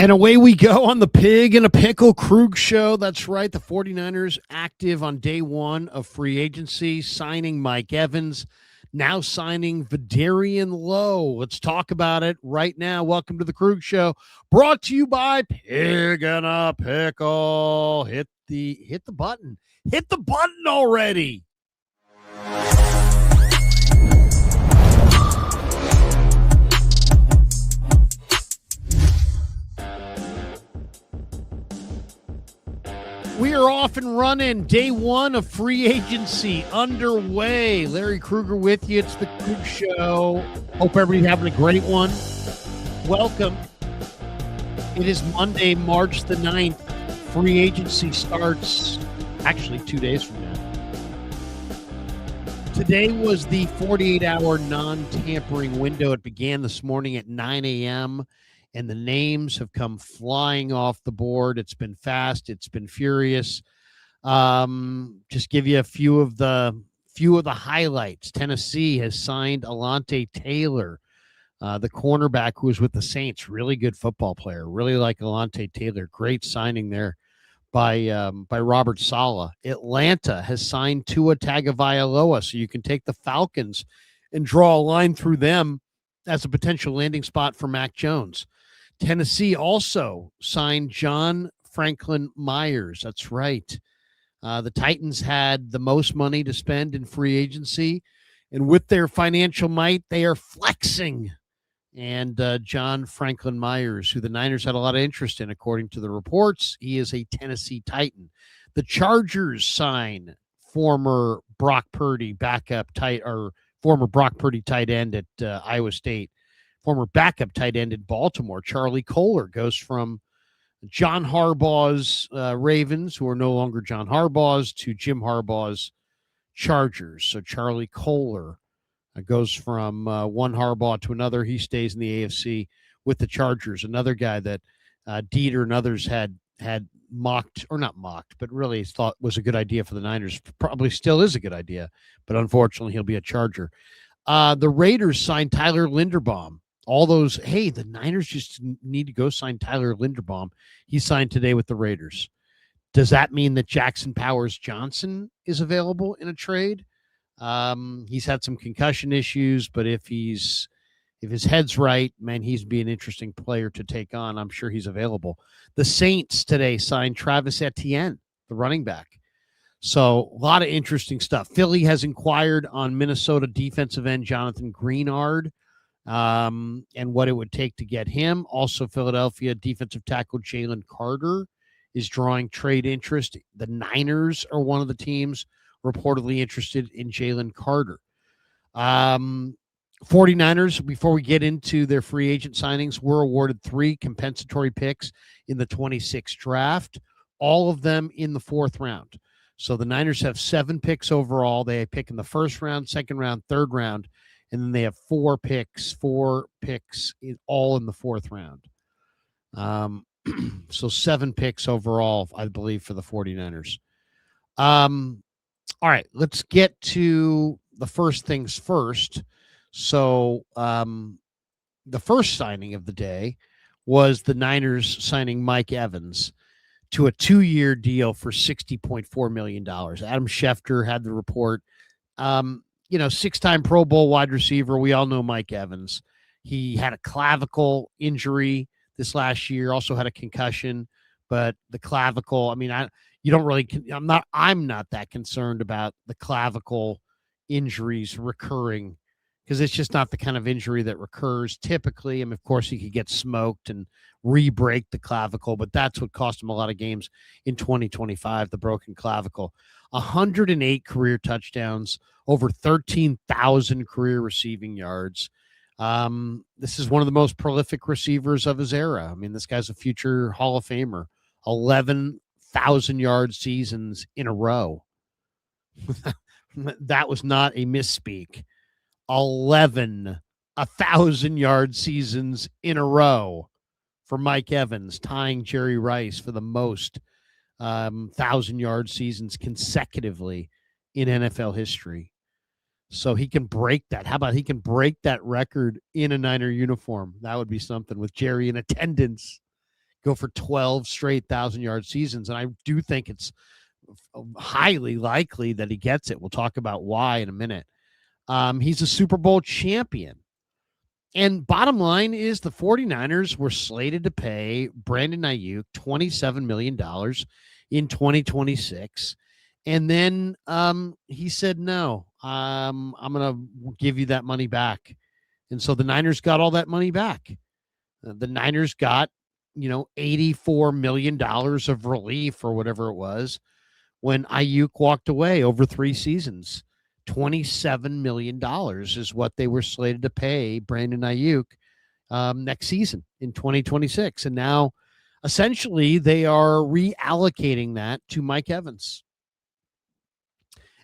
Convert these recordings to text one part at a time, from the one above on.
And away we go on the Pig and a Pickle Krug show. That's right. The 49ers active on day one of free agency, signing Mike Evans, now signing Vederian Lowe. Let's talk about it right now. Welcome to the Krug show, brought to you by Pig and a Pickle. Hit the button. Hit the button already. We are off and running. Day one of free agency underway. Larry Krueger with you. It's the Krug Show. Hope everybody's having a great one. Welcome. It is Monday, March the 9th. Free agency starts actually 2 days from now. Today was the 48-hour non-tampering window. It began this morning at 9 a.m., and the names have come flying off the board. It's been fast. It's been furious. Just give you a few of the highlights. Tennessee has signed Alontae Taylor, the cornerback who was with the Saints. Really good football player. Really like Alontae Taylor. Great signing there by Robert Saleh. Atlanta has signed Tua Tagovailoa, so you can take the Falcons and draw a line through them as a potential landing spot for Mac Jones. Tennessee also signed John Franklin Myers. That's right. The Titans had the most money to spend in free agency, and with their financial might, they are flexing. And John Franklin Myers, who the Niners had a lot of interest in, according to the reports, he is a Tennessee Titan. The Chargers sign former Brock Purdy tight end at Iowa State. Former backup tight end in Baltimore, Charlie Kolar, goes from John Harbaugh's Ravens, who are no longer John Harbaugh's, to Jim Harbaugh's Chargers. So Charlie Kolar goes from one Harbaugh to another. He stays in the AFC with the Chargers. Another guy that Dieter and others had mocked, or not mocked, but really thought was a good idea for the Niners. Probably still is a good idea, but unfortunately he'll be a Charger. The Raiders signed Tyler Linderbaum. The Niners just need to go sign Tyler Linderbaum. He signed today with the Raiders. Does that mean that Jackson Powers Johnson is available in a trade? He's had some concussion issues, but if his head's right, man, he's be an interesting player to take on. I'm sure he's available. The Saints today signed Travis Etienne, the running back. So a lot of interesting stuff. Philly has inquired on Minnesota defensive end Jonathan Greenard and what it would take to get him. Also, Philadelphia defensive tackle Jalen Carter is drawing trade interest. The Niners are one of the teams reportedly interested in Jalen Carter. 49ers, before we get into their free agent signings, were awarded 3 compensatory picks in the 26th draft, all of them in the 4th round. So the Niners have 7 picks overall. They pick in the 1st round, 2nd round, 3rd round, and then they have 4 picks all in the 4th round. So 7 picks overall, I believe, for the 49ers. All right, let's get to the first things first. So the first signing of the day was the Niners signing Mike Evans to a 2-year deal for $60.4 million. Adam Schefter had the report. 6-time Pro Bowl wide receiver. We all know Mike Evans. He had a clavicle injury this last year, also had a concussion, but the clavicle, I'm not that concerned about the clavicle injuries recurring, because it's just not the kind of injury that recurs typically. Of course, he could get smoked and re-break the clavicle, but that's what cost him a lot of games in 2025, the broken clavicle. 108 career touchdowns, over 13,000 career receiving yards. This is one of the most prolific receivers of his era. This guy's a future Hall of Famer. 11,000-yard seasons in a row. That was not a misspeak. 1,000-yard seasons in a row for Mike Evans, tying Jerry Rice for the most 1,000-yard seasons consecutively in NFL history. So he can break that. How about he can break that record in a Niner uniform? That would be something with Jerry in attendance. go for 12 straight 1,000-yard seasons. And I do think it's highly likely that he gets it. We'll talk about why in a minute. He's a Super Bowl champion. And bottom line is the 49ers were slated to pay Brandon Ayuk $27 million in 2026. And then he said, no, I'm going to give you that money back. And so the Niners got all that money back. The Niners got, $84 million of relief or whatever it was when Ayuk walked away over 3 seasons. $27 million is what they were slated to pay Brandon Ayuk next season in 2026. And now, essentially, they are reallocating that to Mike Evans.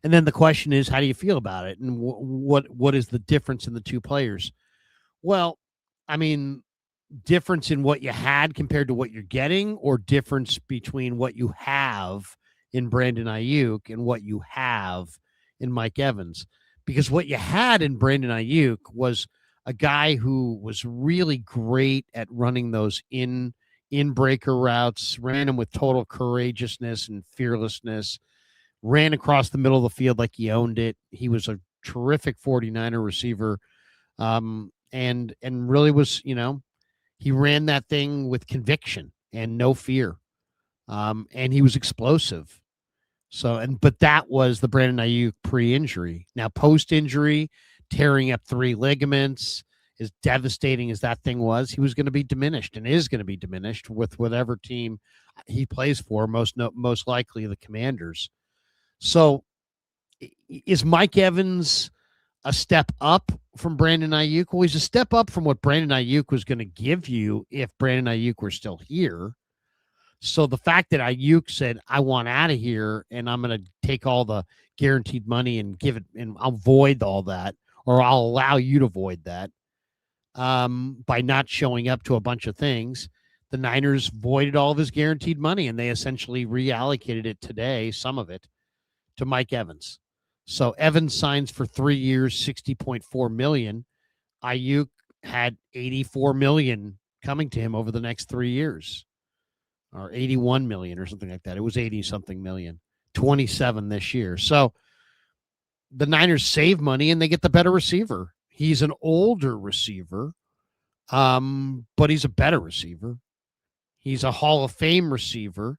And then the question is, how do you feel about it? And what is the difference in the two players? Well, I mean, difference in what you had compared to what you're getting, or difference between what you have in Brandon Ayuk and what you have in Mike Evans, because what you had in Brandon Ayuk was a guy who was really great at running those in breaker routes, ran them with total courageousness and fearlessness, ran across the middle of the field like he owned it. He was a terrific 49er receiver, and really was, he ran that thing with conviction and no fear, and he was explosive. So, but that was the Brandon Ayuk pre-injury. Now, post-injury, tearing up 3 ligaments, as devastating as that thing was, he was going to be diminished and is going to be diminished with whatever team he plays for, most likely the Commanders. So, is Mike Evans a step up from Brandon Ayuk? Well, he's a step up from what Brandon Ayuk was going to give you if Brandon Ayuk were still here. So the fact that Ayuk said, I want out of here and I'm going to take all the guaranteed money and give it, and I'll void all that, or I'll allow you to void that by not showing up to a bunch of things. The Niners voided all of his guaranteed money, and they essentially reallocated it today, some of it, to Mike Evans. So Evans signs for 3 years, $60.4 million. Ayuk had $84 million coming to him over the next 3 years. Or 81 million or something like that. It was 80 something million, 27 this year. So the Niners save money and they get the better receiver. He's an older receiver, but he's a better receiver. He's a Hall of Fame receiver.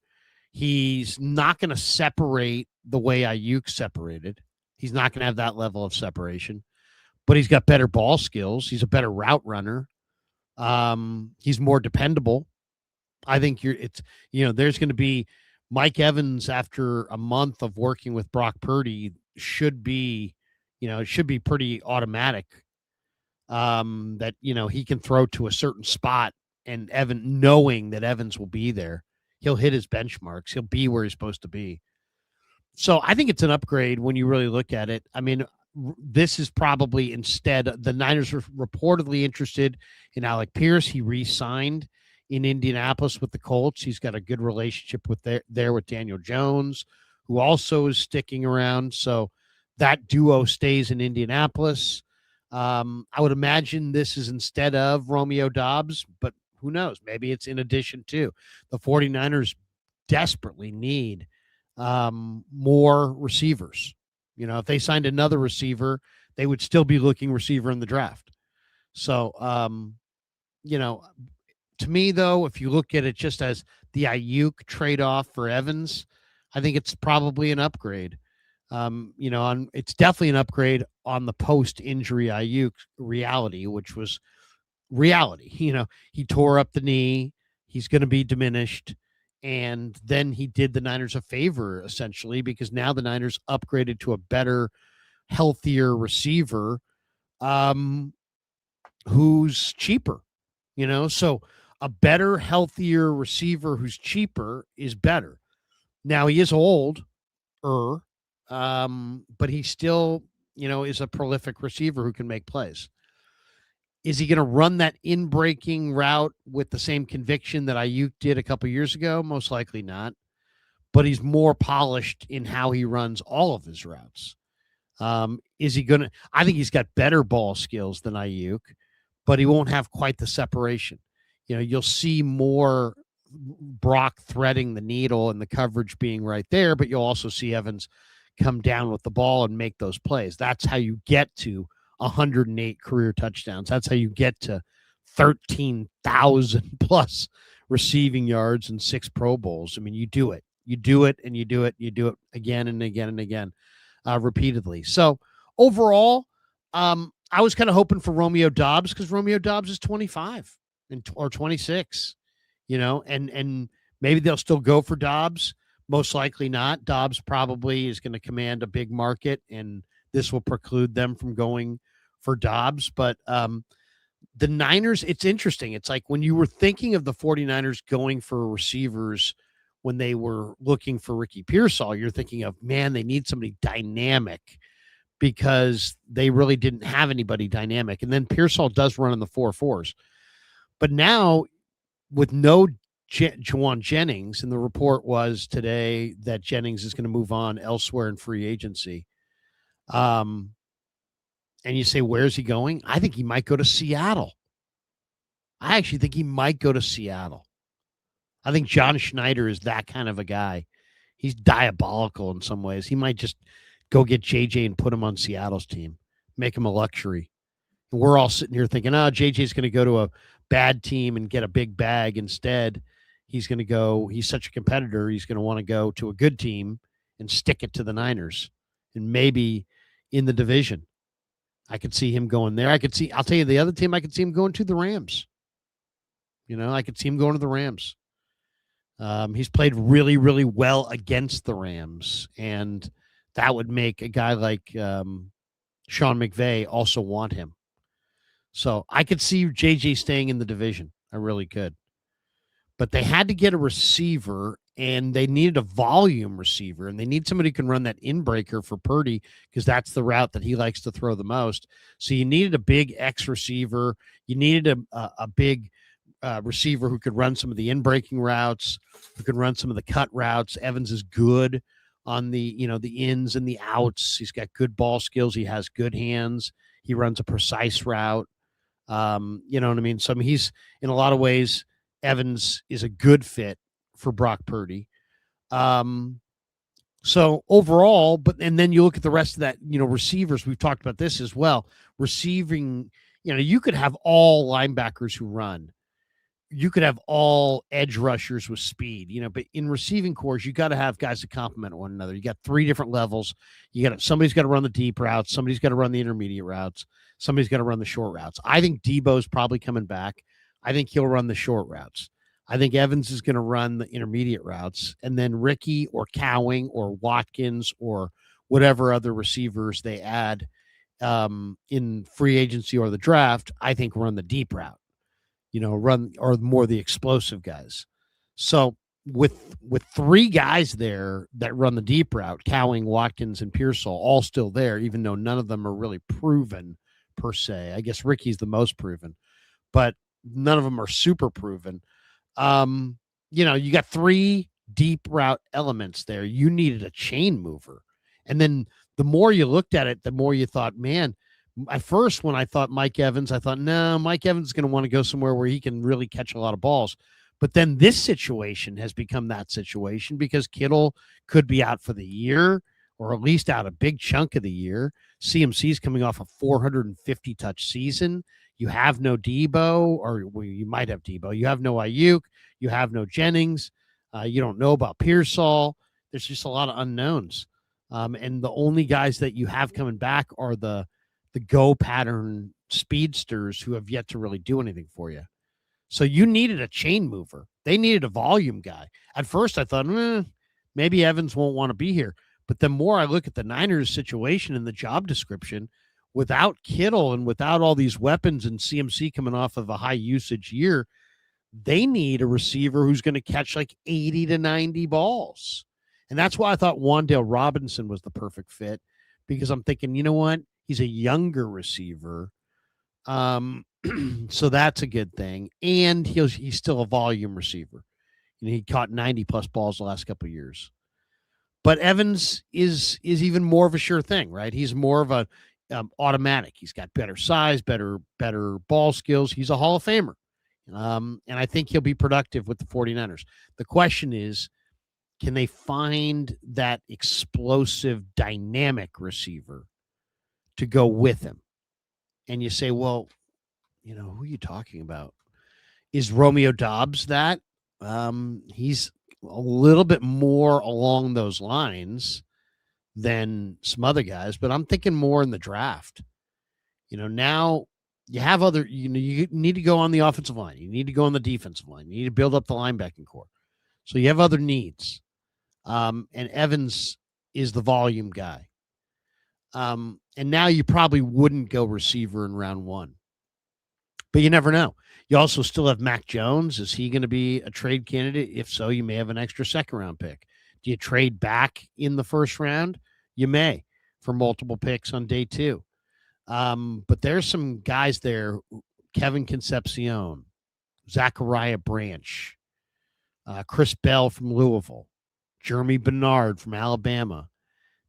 He's not going to separate the way Ayuk separated. He's not going to have that level of separation, but he's got better ball skills. He's a better route runner. He's more dependable. I think there's going to be Mike Evans after a month of working with Brock Purdy should be, it should be pretty automatic that, he can throw to a certain spot, and knowing that Evans will be there, he'll hit his benchmarks. He'll be where he's supposed to be. So I think it's an upgrade when you really look at it. I mean, this is probably instead, the Niners were reportedly interested in Alec Pierce. He re-signed in Indianapolis with the Colts. He's got a good relationship with there with Daniel Jones, who also is sticking around. So that duo stays in Indianapolis. I would imagine this is instead of Romeo Doubs, but who knows? Maybe it's in addition to. The 49ers desperately need more receivers. If they signed another receiver, they would still be looking receiver in the draft. So, to me, though, if you look at it just as the Ayuk trade-off for Evans, I think it's probably an upgrade. It's definitely an upgrade on the post-injury Ayuk reality, which was reality. He tore up the knee. He's going to be diminished. And then he did the Niners a favor, essentially, because now the Niners upgraded to a better, healthier receiver who's cheaper. So a better, healthier receiver who's cheaper is better. Now, he is older, but he still, is a prolific receiver who can make plays. Is he going to run that in-breaking route with the same conviction that Ayuk did a couple years ago? Most likely not. But he's more polished in how he runs all of his routes. Is he going to – I think he's got better ball skills than Ayuk, but he won't have quite the separation. You'll see more Brock threading the needle and the coverage being right there, but you'll also see Evans come down with the ball and make those plays. That's how you get to 108 career touchdowns. That's how you get to 13,000 plus receiving yards and 6 Pro Bowls. I mean, you do it. You do it and you do it. You do it again and again and again, repeatedly. So overall, I was kind of hoping for Romeo Doubs because Romeo Doubs is 25 or 26, and maybe they'll still go for Doubs. Most likely not. Doubs probably is going to command a big market, and this will preclude them from going for Doubs. But the Niners, it's interesting. It's like when you were thinking of the 49ers going for receivers when they were looking for Ricky Pearsall, you're thinking of, man, they need somebody dynamic because they really didn't have anybody dynamic. And then Pearsall does run in the 4.4s. But now with no Juwan Jennings, and the report was today that Jennings is going to move on elsewhere in free agency. And you say, where's he going? I think he might go to Seattle. I actually think he might go to Seattle. I think John Schneider is that kind of a guy. He's diabolical in some ways. He might just go get JJ and put him on Seattle's team, make him a luxury. And we're all sitting here thinking, JJ's going to go to a bad team and get a big bag. Instead, he's going to go, he's such a competitor, he's going to want to go to a good team and stick it to the Niners and maybe in the division. I could see him going there. I'll tell you the other team, I could see him going to the Rams. I could see him going to the Rams. He's played really, really well against the Rams, and that would make a guy like Sean McVay also want him. So I could see JJ staying in the division. I really could. But they had to get a receiver, and they needed a volume receiver, and they need somebody who can run that in-breaker for Purdy because that's the route that he likes to throw the most. So you needed a big X receiver. You needed a big receiver who could run some of the in-breaking routes, who could run some of the cut routes. Evans is good on the ins and the outs. He's got good ball skills. He has good hands. He runs a precise route. You know what I mean? So he's, in a lot of ways, Evans is a good fit for Brock Purdy. So overall, and then you look at the rest of that, receivers, we've talked about this as well. Receiving, you could have all linebackers who run. You could have all edge rushers with speed, but in receiving cores, you got to have guys that complement one another. You got 3 different levels. Somebody's got to run the deep routes. Somebody's got to run the intermediate routes. Somebody's got to run the short routes. I think Debo's probably coming back. I think he'll run the short routes. I think Evans is going to run the intermediate routes, and then Ricky or Cowing or Watkins or whatever other receivers they add in free agency or the draft, I think run the deep route. Run or more the explosive guys. So with 3 guys there that run the deep route, Cowing, Watkins, and Pearsall, all still there, even though none of them are really proven per se. I guess Ricky's the most proven, but none of them are super proven. You got 3 deep route elements there. You needed a chain mover. And then the more you looked at it, the more you thought, man, at first, when I thought Mike Evans, I thought, no, Mike Evans is going to want to go somewhere where he can really catch a lot of balls. But then this situation has become that situation because Kittle could be out for the year or at least out a big chunk of the year. CMC's coming off a 450 touch season. You have no Debo, or you might have Debo. You have no Ayuk. You have no Jennings. You don't know about Pearsall. There's just a lot of unknowns. And the only guys that you have coming back are the go pattern speedsters who have yet to really do anything for you. So you needed a chain mover. They needed a volume guy. At first I thought, maybe Evans won't want to be here. But the more I look at the Niners situation and the job description, without Kittle and without all these weapons and CMC coming off of a high usage year, they need a receiver who's going to catch like 80 to 90 balls. And that's why I thought Wan'Dale Robinson was the perfect fit, because I'm thinking, you know what? He's a younger receiver. So that's a good thing. And he's still a volume receiver. He caught 90 plus balls the last couple of years. But Evans is even more of a sure thing, right? He's more of a automatic. He's got better size, better ball skills. He's a Hall of Famer. And I think he'll be productive with the 49ers. The question is, can they find that explosive, dynamic receiver to go with him? And you say, well, who are you talking about? Is Romeo Dobbs that? He's a little bit more along those lines than some other guys, but I'm thinking more in the draft. Now you have other, you need to go on the offensive line. You need to go on the defensive line. You need to build up the linebacking core. So you have other needs. And Evans is the volume guy. And now you probably wouldn't go receiver in round one, but you never know. You also still have Mac Jones. Is he going to be a trade candidate? If so, you may have an extra second-round pick. Do you trade back in the first round? You may for multiple picks on day two. But there's some guys there, Kevin Concepcion, Zachariah Branch, Chris Bell from Louisville, Jeremy Bernard from Alabama,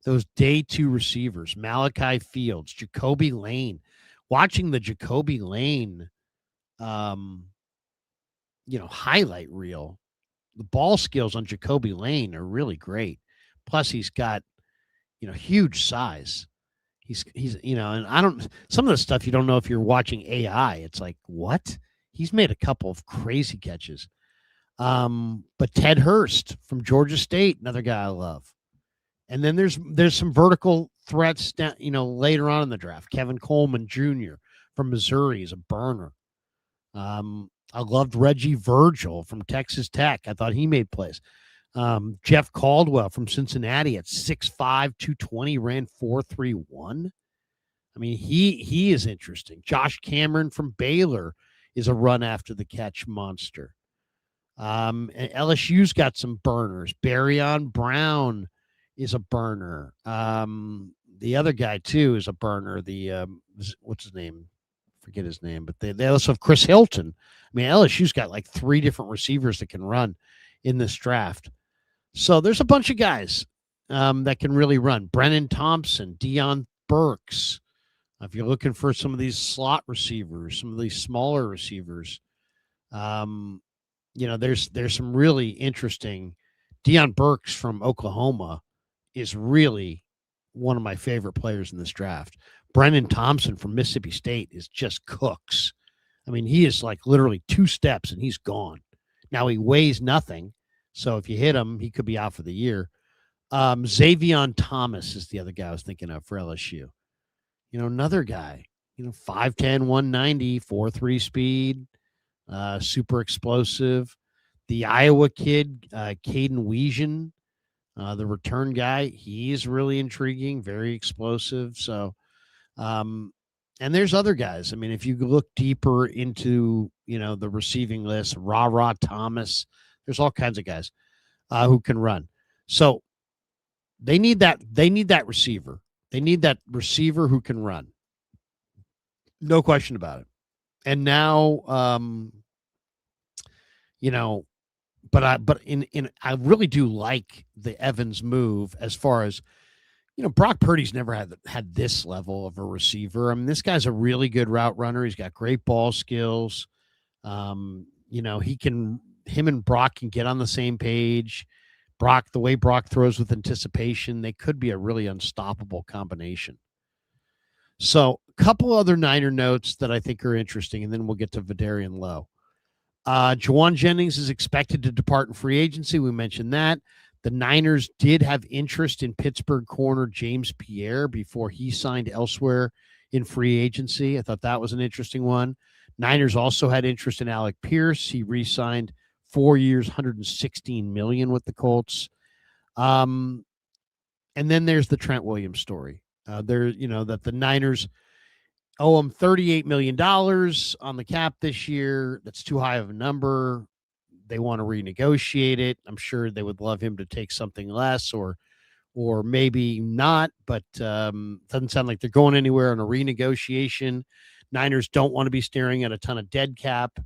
those day two receivers, Malachi Fields, Jacoby Lane. Watching the Jacoby Lane highlight reel, the ball skills on Jacoby Lane are really great. Plus he's got, huge size. He's and some of the stuff you don't know if you're watching AI. It's like, what? He's made a couple of crazy catches. But Ted Hurst from Georgia State, another guy I love. And then there's some vertical threats down, later on in the draft. Kevin Coleman Jr. from Missouri is a burner. I loved Reggie Virgil from Texas Tech. I thought he made plays. Jeff Caldwell from Cincinnati at 6'5", 220, ran 4.31. I mean, he is interesting. Josh Cameron from Baylor is a run after the catch monster. And LSU's got some burners. Barryon Brown is a burner. The other guy too is a burner. The what's his name? Forget his name, but they also have Chris Hilton. I mean, LSU's got like 3 different receivers that can run in this draft. So there's a bunch of guys that can really run. Brennan Thompson, Deion Burks. If you're looking for some of these slot receivers, some of these smaller receivers, there's some really interesting. Deion Burks from Oklahoma is really one of my favorite players in this draft. Brennan Thompson from Mississippi State is just cooks. I mean, he is like literally 2 steps and he's gone. Now he weighs nothing, so if you hit him, he could be out for the year. Xavion Thomas is the other guy I was thinking of for LSU. Another guy, 5'10", 190, 4.3 speed, super explosive. The Iowa kid, Caden Weesion, the return guy, he's really intriguing, very explosive. So, and there's other guys. I mean, if you look deeper into, the receiving list, Ra Thomas, there's all kinds of guys who can run. So they need that receiver. They need that receiver who can run. No question about it. And now, but I really do like the Evans move as far as, Brock Purdy's never had this level of a receiver. I mean, this guy's a really good route runner. He's got great ball skills. Him and Brock can get on the same page. The way Brock throws with anticipation, they could be a really unstoppable combination. So a couple other Niner notes that I think are interesting, and then we'll get to Vederian Lowe. Juwan Jennings is expected to depart in free agency. We mentioned that. The Niners did have interest in Pittsburgh corner James Pierre before he signed elsewhere in free agency. I thought that was an interesting one. Niners also had interest in Alec Pierce. He re-signed 4 years, $116 million with the Colts. And then there's the Trent Williams story. That the Niners owe him $38 million on the cap this year. That's too high of a number. They want to renegotiate it. I'm sure they would love him to take something less or maybe not, but doesn't sound like they're going anywhere on a renegotiation. Niners don't want to be staring at a ton of dead cap.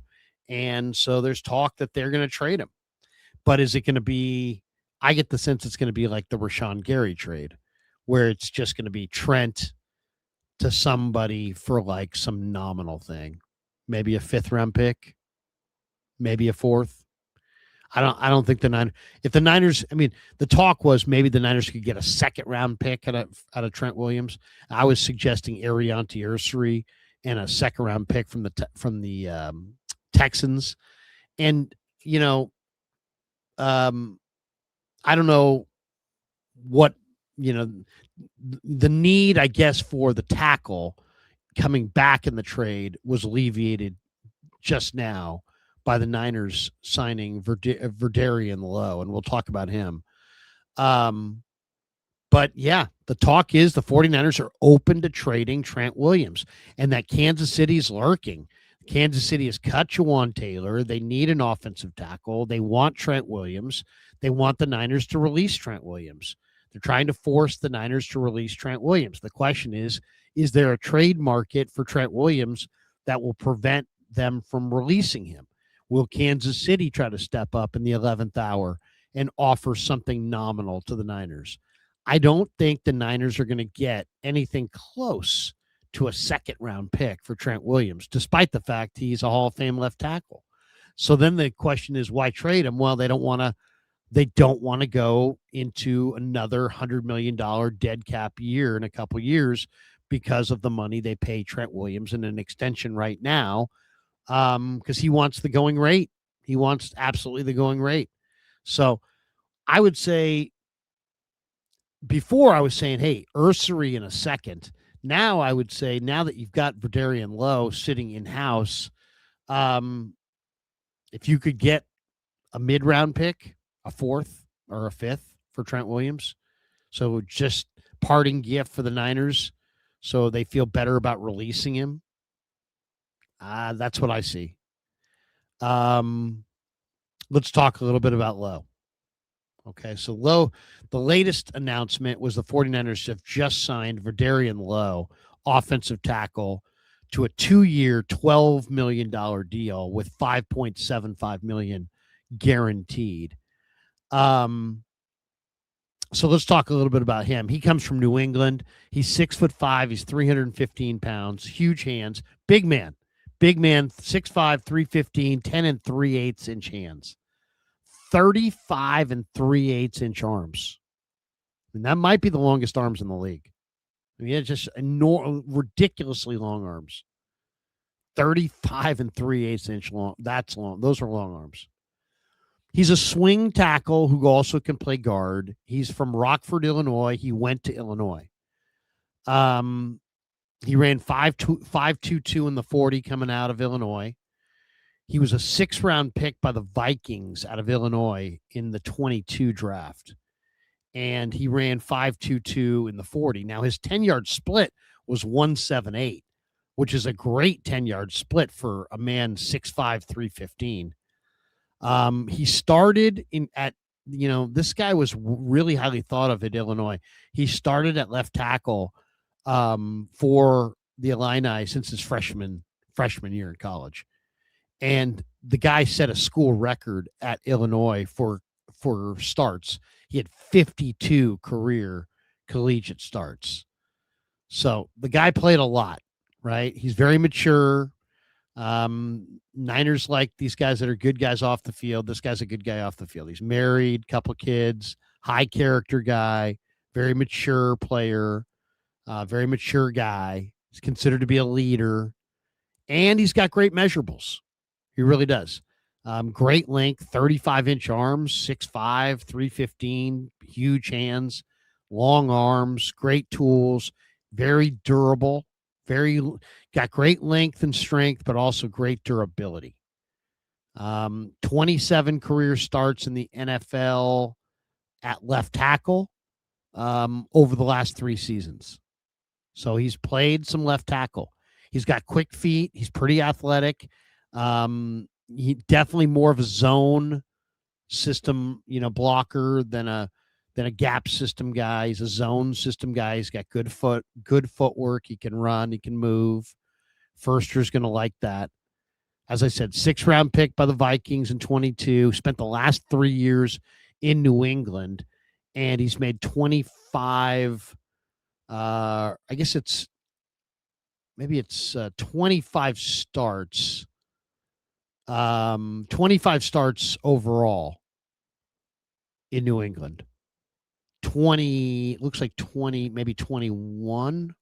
And so there's talk that they're going to trade him. But is it going to be, I get the sense it's going to be like the Rashawn Gary trade, where it's just going to be Trent to somebody for like some nominal thing, maybe a 5th round pick. maybe a fourth. I don't think the Niners. If the Niners, I mean, the talk was maybe the Niners could get a second round pick out of Trent Williams. I was suggesting Ariante Ursary and a second round pick from the Texans. And you know, I don't know what the need, I guess, for the tackle coming back in the trade was alleviated just now by the Niners signing Vederian Lowe, and we'll talk about him. But yeah, the talk is the 49ers are open to trading Trent Williams, and that Kansas City is lurking. Kansas City has cut Jawan Taylor. They need an offensive tackle. They want Trent Williams. They want the Niners to release Trent Williams. They're trying to force the Niners to release Trent Williams. The question is there a trade market for Trent Williams that will prevent them from releasing him? Will Kansas City try to step up in the 11th hour and offer something nominal to the Niners? I don't think the Niners are going to get anything close to a second round pick for Trent Williams, despite the fact he's a Hall of Fame left tackle. So then the question is, why trade him? Well, they don't want to go into another $100 million dead cap year in a couple years because of the money they pay Trent Williams in an extension right now, because he wants the going rate. He wants absolutely the going rate. So I would say, before I was saying, hey, Ursary in a second. Now I would say, now that you've got Vederian Lowe sitting in-house, if you could get a mid-round pick, a fourth or a fifth for Trent Williams, so just parting gift for the Niners so they feel better about releasing him, that's what I see. Let's talk a little bit about Lowe. Okay, so Lowe, the latest announcement was the 49ers have just signed Vederian Lowe, offensive tackle, to a 2-year, $12 million deal with $5.75 million guaranteed. So let's talk a little bit about him. He comes from New England. He's 6'5". He's 315 pounds, huge hands, big man, 6'5", 315, 10 and 3/8 inch hands. 35 and 3/8 inch arms. I mean, that might be the longest arms in the league. I mean, it's just ridiculously long arms. 35 and 3/8 inch long. That's long. Those are long arms. He's a swing tackle who also can play guard. He's from Rockford, Illinois. He went to Illinois. He ran 5.22 in the 40 coming out of Illinois. He was a 6th-round pick by the Vikings out of Illinois in the 22 draft. And he ran 5.22 in the 40. Now, his 10-yard split was 1.78, which is a great 10-yard split for a man 6'5", 315. He started this guy was really highly thought of at Illinois. He started at left tackle for the Illini since his freshman year in college. And the guy set a school record at Illinois for starts. He had 52 career collegiate starts. So the guy played a lot, right? He's very mature. Niners like these guys that are good guys off the field. This guy's a good guy off the field. He's married, couple kids, high character guy, very mature player, very mature guy. He's considered to be a leader, and he's got great measurables. He really does. Great length, 35-inch arms, 6'5", 315, huge hands, long arms, great tools, very durable, got great length and strength, but also great durability. 27 career starts in the NFL at left tackle over the last 3 seasons. So he's played some left tackle. He's got quick feet. He's pretty athletic. He definitely more of a zone system, blocker than a gap system guy. He's a zone system guy. He's got good footwork. He can run. He can move. Firster's going to like that. As I said, 6th-round pick by the Vikings in 22. Spent the last 3 years in New England, and he's made 25. I guess it's 25 starts 25 starts overall in New England. 20, looks like 20, maybe 21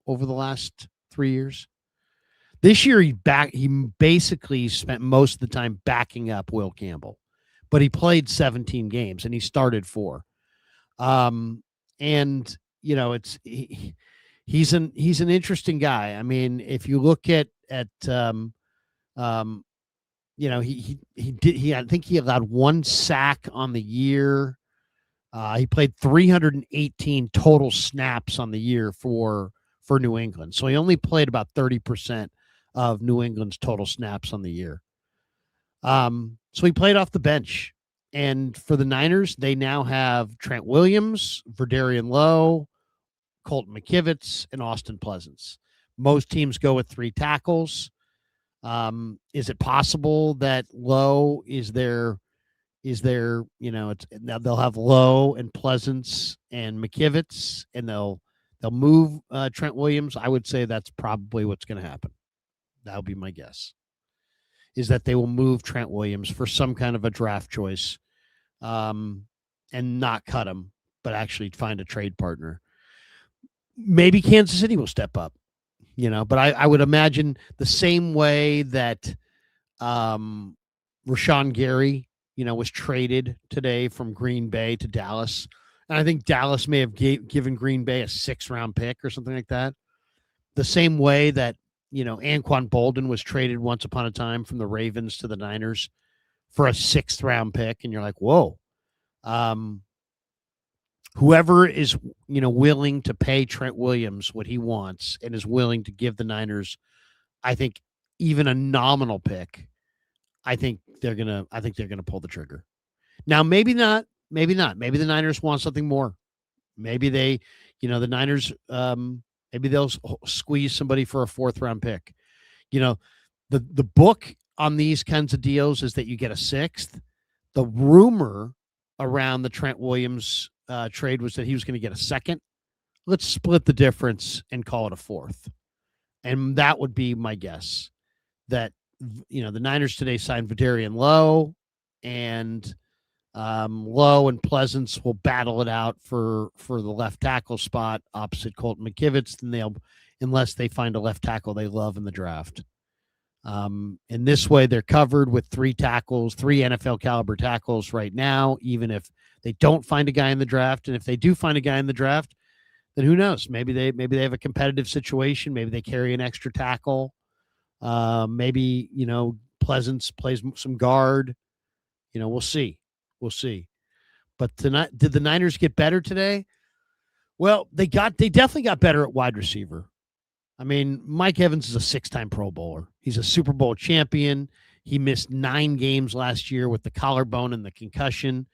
over the last 3 years. This year, he basically spent most of the time backing up Will Campbell, but he played 17 games and he started 4. And he's an interesting guy. I mean, if you look at I think he allowed 1 sack on the year. He played 318 total snaps on the year for New England. So he only played about 30% of New England's total snaps on the year. So he played off the bench. And for the Niners, they now have Trent Williams, Vederian Lowe, Colton McKivitz, and Austin Pleasance. Most teams go with 3 tackles. Is it possible that Lowe is there? Now they'll have Lowe and Pleasance and McKivitz, and they'll move Trent Williams. I would say that's probably what's going to happen. That would be my guess, is that they will move Trent Williams for some kind of a draft choice, and not cut him, but actually find a trade partner. Maybe Kansas City will step up, but I would imagine the same way that Rashawn Gary, was traded today from Green Bay to Dallas. And I think Dallas may have given Green Bay a 6th-round pick or something like that. The same way that, Anquan Bolden was traded once upon a time from the Ravens to the Niners for a 6th-round pick. And you're like, whoa. Whoever is, willing to pay Trent Williams what he wants and is willing to give the Niners, I think, even a nominal pick, I think they're gonna pull the trigger. Now, maybe not. Maybe the Niners want something more. Maybe they, the Niners, maybe they'll squeeze somebody for a 4th-round pick. The book on these kinds of deals is that you get a 6th. The rumor around the Trent Williams trade was that he was going to get a 2nd. Let's split the difference and call it a 4th. And that would be my guess, that the Niners today signed Vederian Lowe, and Lowe and Pleasance will battle it out for the left tackle spot opposite Colton McKivitz. And unless they find a left tackle they love in the draft. In this way, they're covered with 3 tackles, 3 NFL caliber tackles right now, even if they don't find a guy in the draft. And if they do find a guy in the draft, then who knows? Maybe they have a competitive situation. Maybe they carry an extra tackle. Maybe, Pleasance plays some guard. We'll see. But tonight, did the Niners get better today? Well, they definitely got better at wide receiver. I mean, Mike Evans is a 6-time Pro Bowler. He's a Super Bowl champion. He missed 9 games last year with the collarbone and the concussion.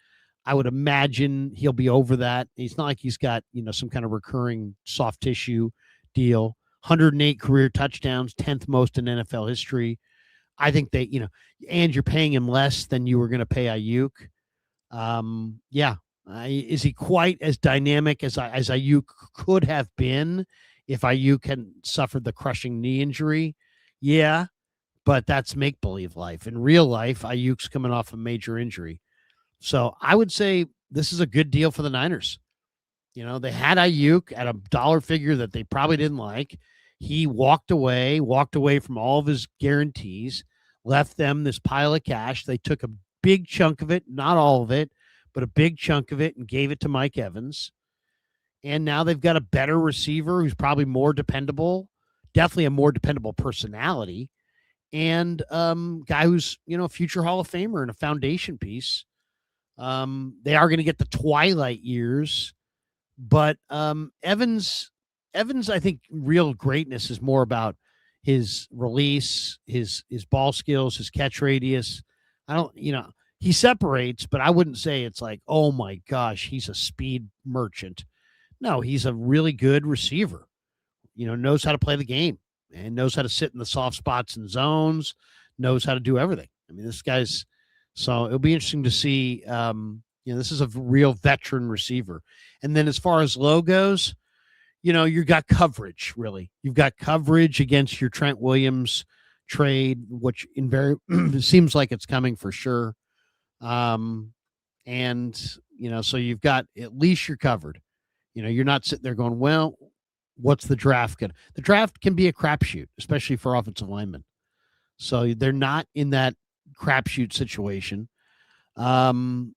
I would imagine he'll be over that. It's not like he's got, some kind of recurring soft tissue deal. 108 career touchdowns, 10th most in NFL history. I think they, and you're paying him less than you were going to pay Ayuk. Is he quite as dynamic as Ayuk could have been if Ayuk hadn't suffered the crushing knee injury? Yeah, but that's make-believe life. In real life, Ayuk's coming off a major injury. So I would say this is a good deal for the Niners. They had Ayuk at a dollar figure that they probably didn't like. He walked away from all of his guarantees, left them this pile of cash. They took a big chunk of it, not all of it, but a big chunk of it, and gave it to Mike Evans. And now they've got a better receiver who's probably more dependable, definitely a more dependable personality, and guy who's, a future Hall of Famer and a foundation piece. They are going to get the twilight years, but Evans, I think real greatness is more about his release, his ball skills, his catch radius. He separates, but I wouldn't say it's like, oh my gosh, he's a speed merchant. No, he's a really good receiver, knows how to play the game and knows how to sit in the soft spots and zones, knows how to do everything. I mean, so it'll be interesting to see, this is a real veteran receiver. And then as far as Lowe goes, you've got coverage, really. You've got coverage against your Trent Williams, trade, which in very seems like it's coming for sure. And so you've got, at least you're covered. You're not sitting there going, well, what's the draft going? The draft can be a crapshoot, especially for offensive linemen. So they're not in that crapshoot situation. And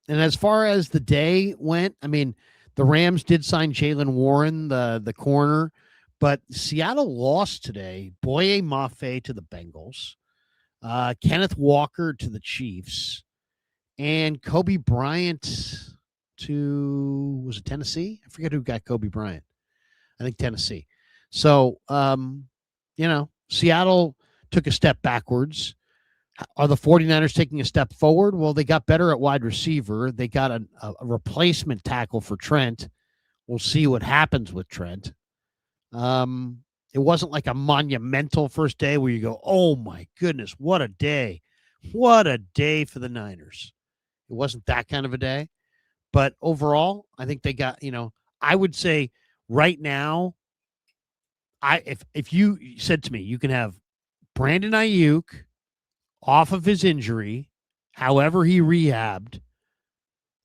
as far as the day went, I mean, the Rams did sign Jalen Warren, the corner, but Seattle lost today. Boye Mafe to the Bengals, Kenneth Walker to the Chiefs, and Kobe Bryant to, was it Tennessee? I forget who got Kobe Bryant. I think Tennessee. So, Seattle took a step backwards. Are the 49ers taking a step forward? Well, they got better at wide receiver. They got a replacement tackle for Trent. We'll see what happens with Trent. It wasn't like a monumental first day where you go, oh my goodness, what a day. What a day for the Niners. It wasn't that kind of a day. But overall, I think they got, I would say right now, if you said to me, you can have Brandon Ayuk off of his injury, however he rehabbed,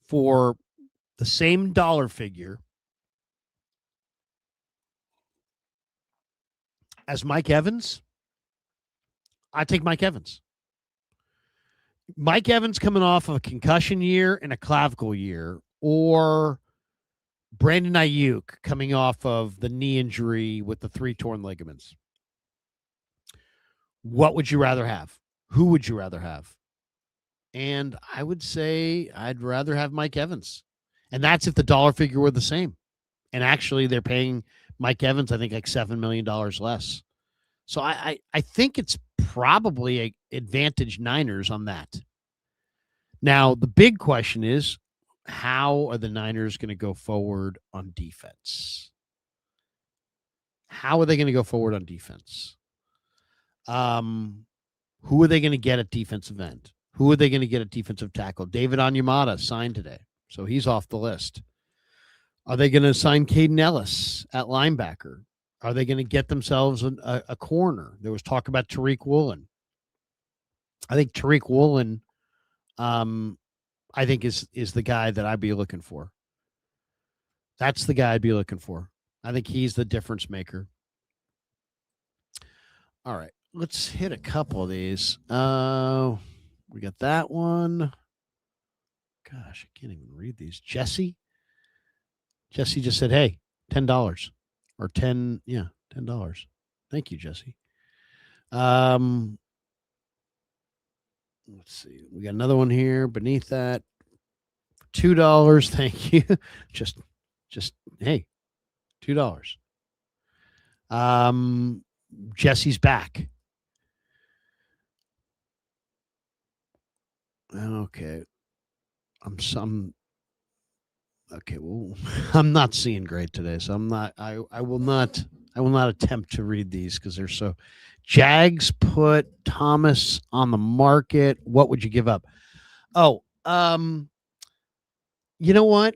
for the same dollar figure as Mike Evans, I take Mike Evans. Mike Evans coming off of a concussion year and a clavicle year, or Brandon Ayuk coming off of the knee injury with the 3 torn ligaments. What would you rather have? Who would you rather have? And I would say I'd rather have Mike Evans. And that's if the dollar figure were the same. And actually, they're paying Mike Evans, I think, like $7 million less. So I think it's probably an advantage Niners on that. Now, the big question is, how are the Niners going to go forward on defense? How are they going to go forward on defense? Who are they going to get at defensive end? Who are they going to get at defensive tackle? David Onyemata signed today, so he's off the list. Are they going to sign Caden Ellis at linebacker? Are they going to get themselves a corner? There was talk about Tariq Woolen. I think Tariq Woolen, I think is the guy that I'd be looking for. That's the guy I'd be looking for. I think he's the difference maker. All right, let's hit a couple of these. We got that one. Gosh, I can't even read these. Jesse just said, hey, $10 or $10. Thank you, Jesse. Let's see. We got another one here beneath that. $2. Thank you. Just hey, $2. Jesse's back. Okay. Okay, well, I'm not seeing great today, so I will not attempt to read these because they're so. Jags put Thomas on the market. What would you give up? Oh, you know what?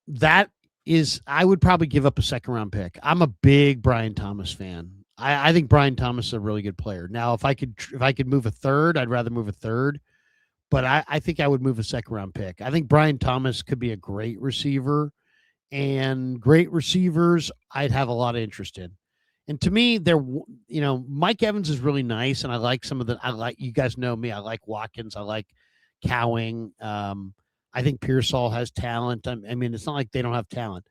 That is, I would probably give up a second round pick. I'm a big Brian Thomas fan. I think Brian Thomas is a really good player. Now, if I could move a third, I'd rather move a third. But I think I would move a second round pick. I think Brian Thomas could be a great receiver, and great receivers I'd have a lot of interest in. And to me, Mike Evans is really nice, and I like you guys know me. I like Watkins. I like Cowing. I think Pearsall has talent. I mean, it's not like they don't have talent.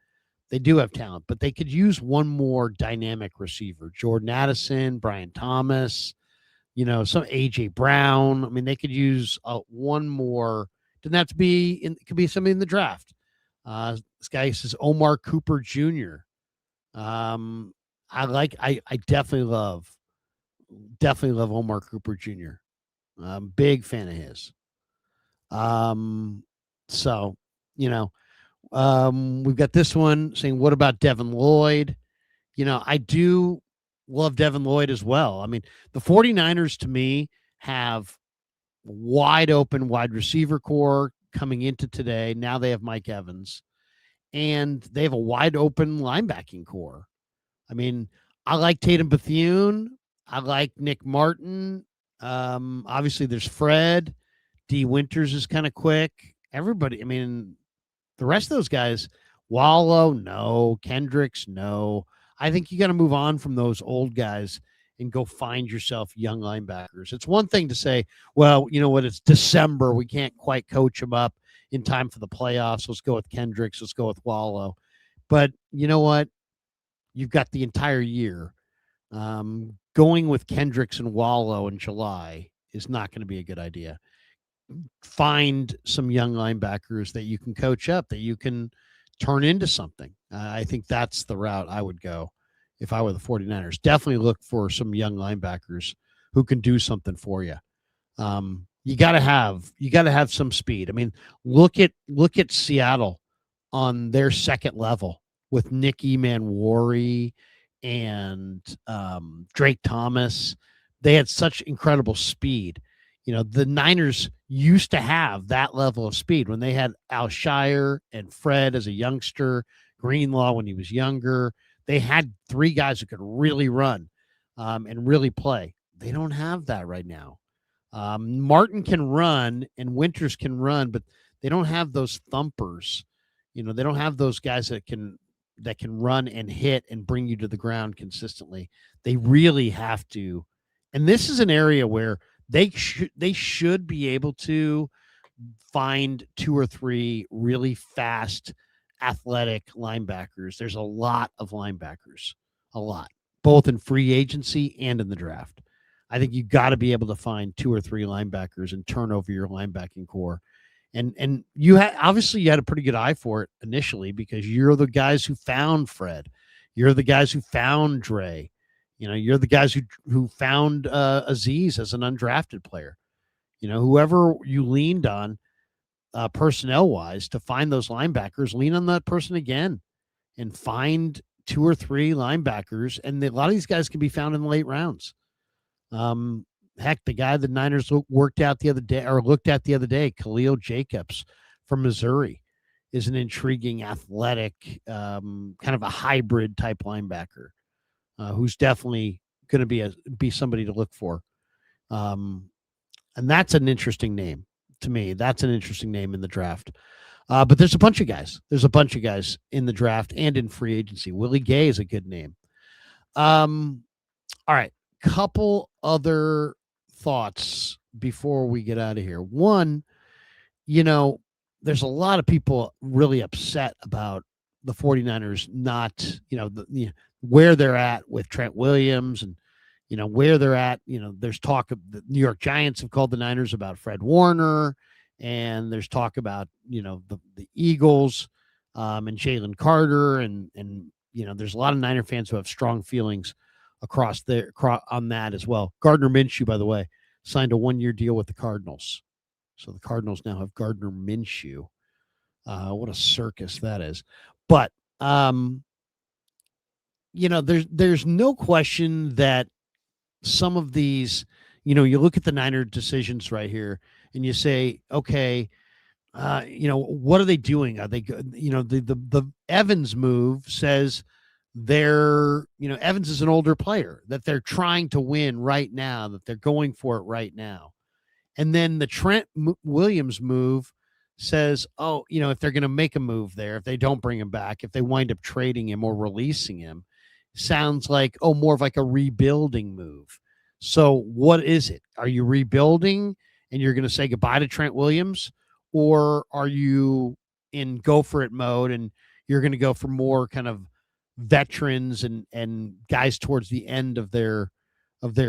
They do have talent, but they could use one more dynamic receiver. Jordan Addison, Brian Thomas, some AJ Brown. I mean, they could use one more. Doesn't have to be it could be somebody in the draft. This guy says Omar Cooper Jr. I definitely love Omar Cooper Jr. I'm a big fan of his. So, we've got this one saying, what about Devin Lloyd? I do love Devin Lloyd as well. I mean, the 49ers to me have wide open wide receiver core coming into today. Now they have Mike Evans, and they have a wide open linebacking core. I mean, I like Tatum Bethune. I like Nick Martin. Obviously, there's Fred. D. Winters is kind of quick. Everybody, I mean, the rest of those guys, Wallow, no. Kendricks, no. I think you got to move on from those old guys and go find yourself young linebackers. It's one thing to say, well, you know what, it's December. We can't quite coach them up in time for the playoffs. Let's go with Kendricks. Let's go with Wallow. But you know what? You've got the entire year. Going with Kendricks and Wallow in July is not going to be a good idea. Find some young linebackers that you can coach up, that you can turn into something. I think that's the route I would go if I were the 49ers. Definitely look for some young linebackers who can do something for you. You got to have some speed. I mean, look at Seattle on their second level with Nick Emanwari and Drake Thomas. They had such incredible speed. You know, the Niners used to have that level of speed when they had Alshire and Fred as a youngster, Greenlaw when he was younger. They had three guys who could really run and really play. They don't have that right now. Martin can run and Winters can run, but they don't have those thumpers. You know, they don't have those guys that can run and hit and bring you to the ground consistently. They really have to. And this is an area where they should be able to find two or three really fast, athletic linebackers. There's a lot of linebackers, a lot, both in free agency and in the draft. I think you got to be able to find two or three linebackers and turn over your linebacking core. And you obviously you had a pretty good eye for it initially because you're the guys who found Fred. You're the guys who found Dre. You know, you're the guys who found Aziz as an undrafted player. You know, whoever you leaned on personnel-wise to find those linebackers, lean on that person again and find two or three linebackers. And a lot of these guys can be found in the late rounds. Heck, the guy the Niners looked at the other day, Khalil Jacobs from Missouri, is an intriguing, athletic, kind of a hybrid type linebacker. Who's definitely going to be somebody to look for. And that's an interesting name to me. That's an interesting name in the draft. But there's a bunch of guys. There's a bunch of guys in the draft and in free agency. Willie Gay is a good name. All right. Couple other thoughts before we get out of here. One, you know, there's a lot of people really upset about the 49ers not, where they're at with Trent Williams and, where they're at. There's talk of the New York Giants have called the Niners about Fred Warner, and there's talk about, the Eagles and Jalen Carter. And, there's a lot of Niner fans who have strong feelings on that as well. Gardner Minshew, by the way, signed a 1-year deal with the Cardinals. So the Cardinals now have Gardner Minshew. What a circus that is. But, there's no question that some of these, you look at the Niner decisions right here and you say, okay, what are they doing? Are they, the Evans move says Evans is an older player, that they're trying to win right now, that they're going for it right now. And then the Trent Williams move says, if they're going to make a move there, if they don't bring him back, if they wind up trading him or releasing him, sounds like, more of like a rebuilding move. So what is it? Are you rebuilding and you're going to say goodbye to Trent Williams, or are you in go for it mode and you're going to go for more kind of veterans and guys towards the end of their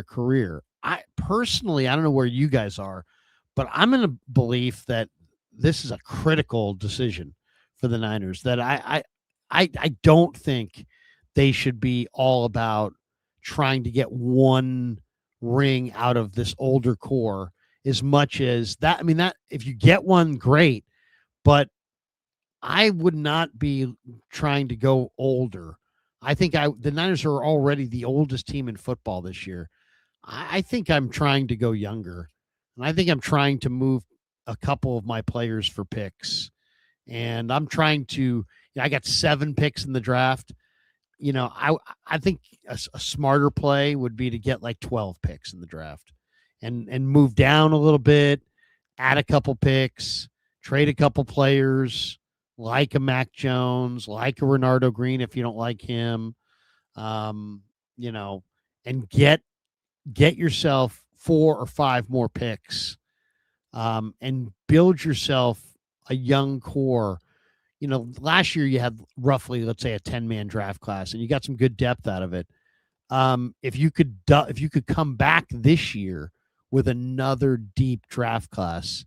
career? I personally, I don't know where you guys are, but I'm in a belief that this is a critical decision for the Niners, that I don't think they should be all about trying to get one ring out of this older core as much as that. I mean, that if you get one, great, but I would not be trying to go older. I think the Niners are already the oldest team in football this year. I think I'm trying to go younger, and I think I'm trying to move a couple of my players for picks, and I'm trying to. I got 7 picks in the draft. I think a smarter play would be to get like 12 picks in the draft and move down a little bit, add a couple picks, trade a couple players like a Mac Jones, like a Renardo Green if you don't like him, um, you know, and get yourself 4 or 5 more picks, and build yourself a young core. Last year you had roughly, let's say, a 10-man draft class, and you got some good depth out of it. If you could come back this year with another deep draft class,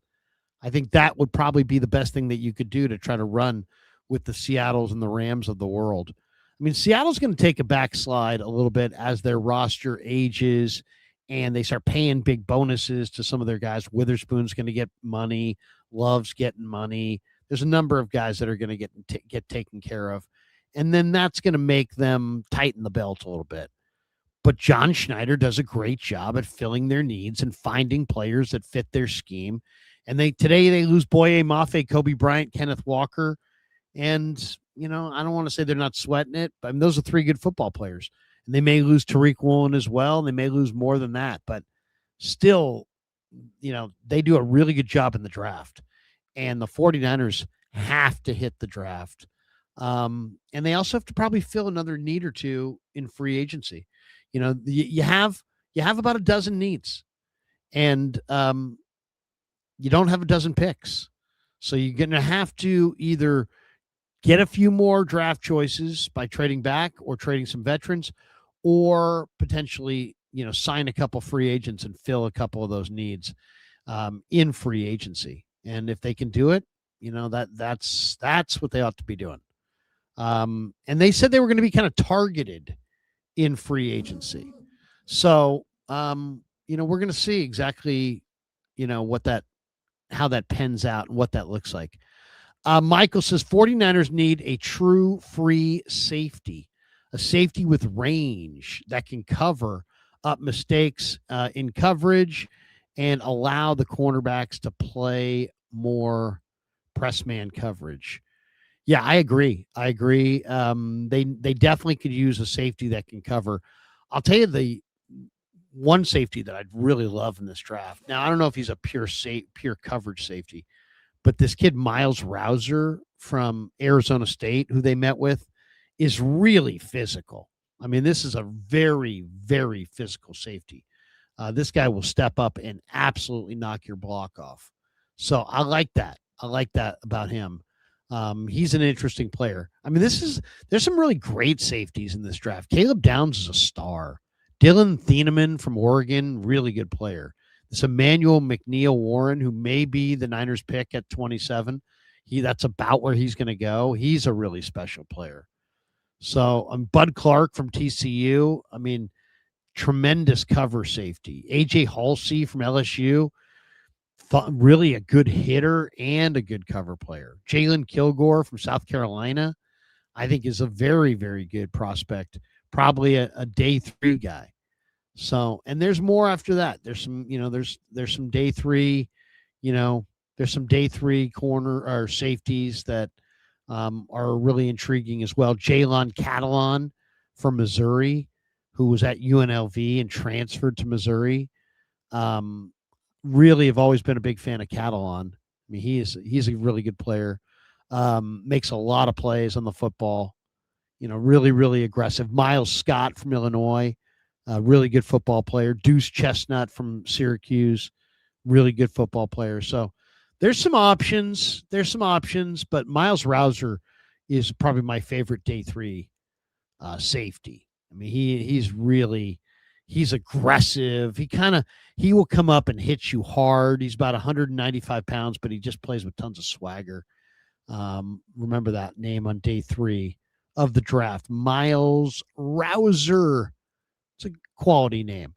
I think that would probably be the best thing that you could do to try to run with the Seattles and the Rams of the world. I mean, Seattle's going to take a backslide a little bit as their roster ages and they start paying big bonuses to some of their guys. Witherspoon's going to get money. Love's getting money. There's a number of guys that are going to get taken care of. And then that's going to make them tighten the belt a little bit. But John Schneider does a great job at filling their needs and finding players that fit their scheme. And today they lose Boye Mafe, Kobe Bryant, Kenneth Walker. And, I don't want to say they're not sweating it, but those are 3 good football players. And they may lose Tariq Woolen as well. And they may lose more than that. But still, they do a really good job in the draft. And the 49ers have to hit the draft. And they also have to probably fill another need or two in free agency. You have about a dozen needs. And you don't have a dozen picks. So you're going to have to either get a few more draft choices by trading back or trading some veterans, or potentially, sign a couple free agents and fill a couple of those needs in free agency. And if they can do it, that's what they ought to be doing. And they said they were going to be kind of targeted in free agency. So, we're going to see exactly, how that pens out and what that looks like. Michael says 49ers need a true free safety, a safety with range that can cover up mistakes in coverage and allow the cornerbacks to play more press man coverage. Yeah, I agree. They definitely could use a safety that can cover. I'll tell you the one safety that I'd really love in this draft. Now, I don't know if he's a pure coverage safety, but this kid, Miles Rouser from Arizona State, who they met with, is really physical. I mean, this is a very, very physical safety. This guy will step up and absolutely knock your block off. So I like that. I like that about him. He's an interesting player. I mean, there's some really great safeties in this draft. Caleb Downs is a star. Dylan Thieneman from Oregon, really good player. This Emmanuel McNeil Warren, who may be the Niners pick at 27. That's about where he's going to go. He's a really special player. So Bud Clark from TCU. I mean, tremendous cover safety. AJ Halsey from LSU. Really a good hitter and a good cover player. Jalen Kilgore from South Carolina, I think, is a very, very good prospect. Probably a day 3 guy. So, and there's more after that. There's some, there's some day 3, there's some day 3 corner or safeties that are really intriguing as well. Jalen Catalon from Missouri, who was at UNLV and transferred to Missouri. Really have always been a big fan of Catalon. I mean, he's a really good player. Makes a lot of plays on the football. Really, really aggressive. Miles Scott from Illinois, really good football player. Deuce Chestnut from Syracuse, really good football player. So there's some options. But Miles Rouser is probably my favorite day 3 safety. I mean, he's aggressive. He will come up and hit you hard. He's about 195 pounds, but he just plays with tons of swagger. Remember that name on day 3 of the draft, Miles Rouser. It's a quality name.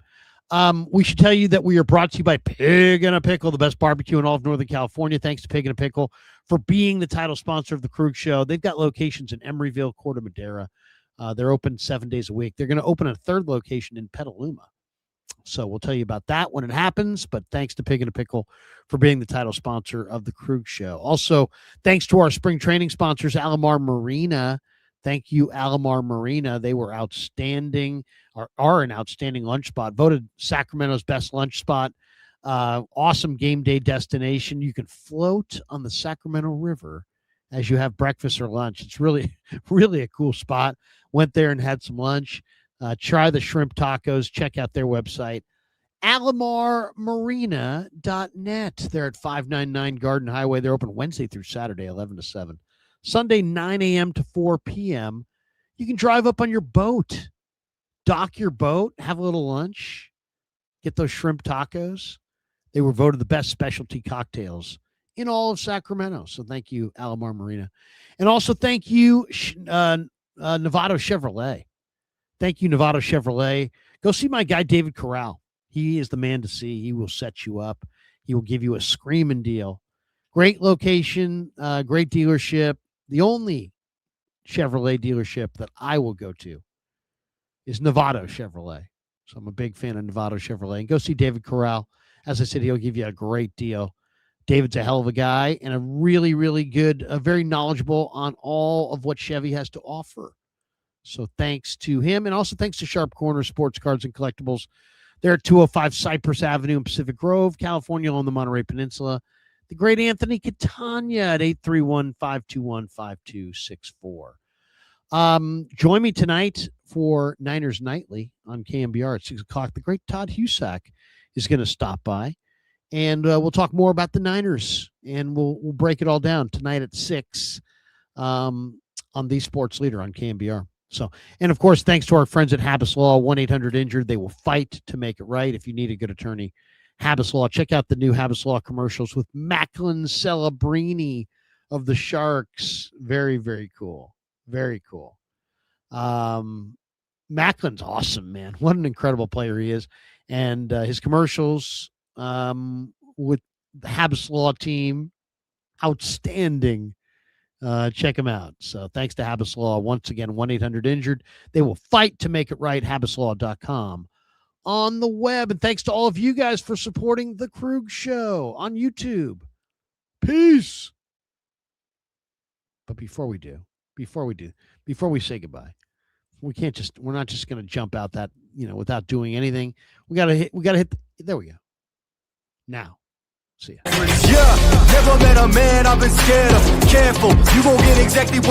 We should tell you that we are brought to you by Pig and a Pickle, the best barbecue in all of Northern California. Thanks to Pig and a Pickle for being the title sponsor of the Krug Show. They've got locations in Emeryville, Corte Madera. They're open 7 days a week. They're going to open a 3rd location in Petaluma. So we'll tell you about that when it happens. But thanks to Pig and a Pickle for being the title sponsor of the Krug Show. Also, thanks to our spring training sponsors, Alomar Marina, Thank you, Alomar Marina. They were outstanding, or are an outstanding lunch spot. Voted Sacramento's best lunch spot. Awesome game day destination. You can float on the Sacramento River as you have breakfast or lunch. It's really, really a cool spot. Went there and had some lunch. Try the shrimp tacos. Check out their website, alomarmarina.net. They're at 599 Garden Highway. They're open Wednesday through Saturday, 11 to 7. Sunday, 9 a.m. to 4 p.m. You can drive up on your boat, dock your boat, have a little lunch, get those shrimp tacos. They were voted the best specialty cocktails in all of Sacramento. So thank you, Alomar Marina. And also thank you, Novato Chevrolet. Thank you, Novato Chevrolet. Go see my guy, David Corral. He is the man to see. He will set you up. He will give you a screaming deal. Great location, great dealership. The only Chevrolet dealership that I will go to is Novato Chevrolet. So I'm a big fan of Novato Chevrolet. And go see David Corral. As I said, he'll give you a great deal. David's a hell of a guy and a really, really good, very knowledgeable on all of what Chevy has to offer. So thanks to him, and also thanks to Sharp Corner Sports Cards and Collectibles. They're at 205 Cypress Avenue in Pacific Grove, California, on the Monterey Peninsula. The great Anthony Catania at 831-521-5264. Join me tonight for Niners Nightly on KMBR at 6 o'clock. The great Todd Husak is going to stop by, and we'll talk more about the Niners, and we'll break it all down tonight at 6 on the Sports Leader on KMBR. So, and of course, thanks to our friends at Habbas Law, 1-800-INJURED. They will fight to make it right. If you need a good attorney, Habbas Law. Check out the new Habbas Law commercials with Macklin Celebrini of the Sharks. Very, very cool. Very cool. Macklin's awesome, man. What an incredible player he is. And his commercials with the Habbas Law team, outstanding. Check them out. So thanks to Habbas Law. Once again, 1-800-INJURED. They will fight to make it right. HabbasLaw.com on the web. And thanks to all of you guys for supporting The Krug Show on YouTube. Peace. But before we say goodbye, we're not just going to jump out that, without doing anything. We got to hit, there we go. Now. See ya. Yeah, never met a man I've been scared of. Careful, you gon' get exactly what